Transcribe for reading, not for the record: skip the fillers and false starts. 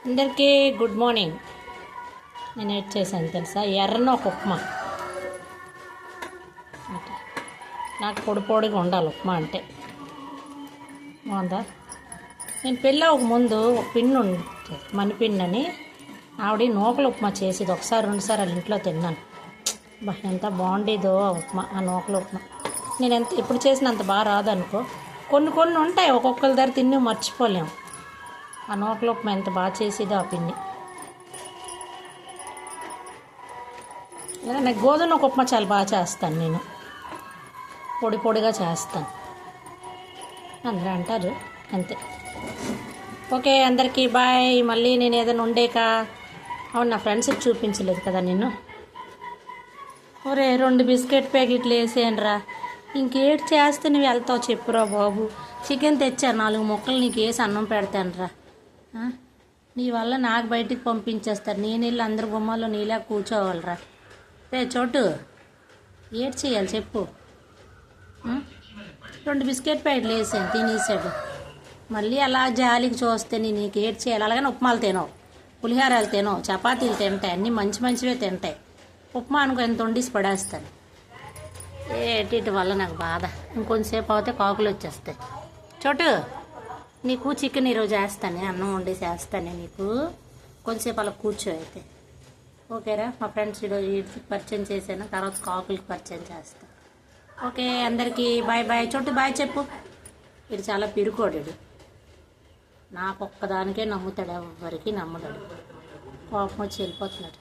అందరికీ good morning. నేను ఏం చేశాను తెలుసా? ఎర్రనొక ఉప్మా. నాకు పొడిగా ఉండాలి ఉప్మా అంటే. బాగుందా? నేను పెళ్ళవక ముందు ఒక పిన్ను ఉంటుంది, మణిపిన్ను అని. ఆవిడ నూకల ఉప్మా చేసేది. ఒకసారి రెండుసార్లు వాళ్ళ ఇంట్లో తిన్నాను. బా ఎంత బాగుండేదో ఆ ఉప్మా, ఆ నూకల ఉప్మా. నేను ఎప్పుడు చేసినంత బాగా రాదనుకో. కొన్ని ఉంటాయి, ఒక్కొక్కరి దగ్గర తిని మర్చిపోలేము. ఆ నూకల ఉప్మా ఎంత బాగా చేసేదో ఆ పిన్ని. నాకు గోధుమ ఉప్మా చాలా బాగా చేస్తాను నేను. పొడిగా చేస్తాను. అందరూ అంటారు అంతే. ఓకే, అందరికీ బాయ్. మళ్ళీ నేను ఏదైనా ఉండేక అవును, నా ఫ్రెండ్స్కి చూపించలేదు కదా నేను. ఒరే 2 బిస్కెట్ ప్యాకెట్లు వేసేయండిరా. ఇంకేటి చేస్తే నువ్వు వెళ్తావు చెప్పురా బాబు. చికెన్ తెచ్చారు 4 ముక్కలు, నీకు వేసి అన్నం పెడతానురా. నీ వల్ల నాకు బయటికి పంపించేస్తారు. నేను వెళ్ళి అందరి గుమ్మాల్లో నీలా కూర్చోవాలరా. రే చోటు, ఏటి చేయాలి చెప్పు. 2 బిస్కెట్ ప్యాకెట్లు వేసాను, తినేసాడు. మళ్ళీ అలా జాలికి చూస్తే నీకు ఏటి చేయాలి? అలాగని ఉప్మాలు తినవు, పులిహారాలు తినవు, చపాతీలు తింటాయి, అన్నీ మంచివే తింటాయి. ఉప్మా అనుకో ఎంత వండిసి పడేస్తాను. ఏటి వల్ల నాకు బాధ. ఇంకొంచెంసేపు అవుతే కాకులు వచ్చేస్తాయి. చోటు, నీకు చికెన్ ఈరోజు వేస్తానే, అన్నం వండేసి వేస్తానే నీకు. కొంచెంసేపు అలా కూర్చో అయితే. ఓకేరా? మా ఫ్రెండ్స్ ఈరోజు పరిచయం చేశాను, తర్వాత కాకులకి పరిచయం చేస్తాను. ఓకే, అందరికీ బాయ్ బాయ్. చోటు బాయ్ చెప్పు. ఇది చాలా పిరుకోడు. నాకు ఒక్కదానికే నమ్ముతాడు, ఎవరికి నమ్మడాడు. కోపం వచ్చి వెళ్ళిపోతున్నాడు.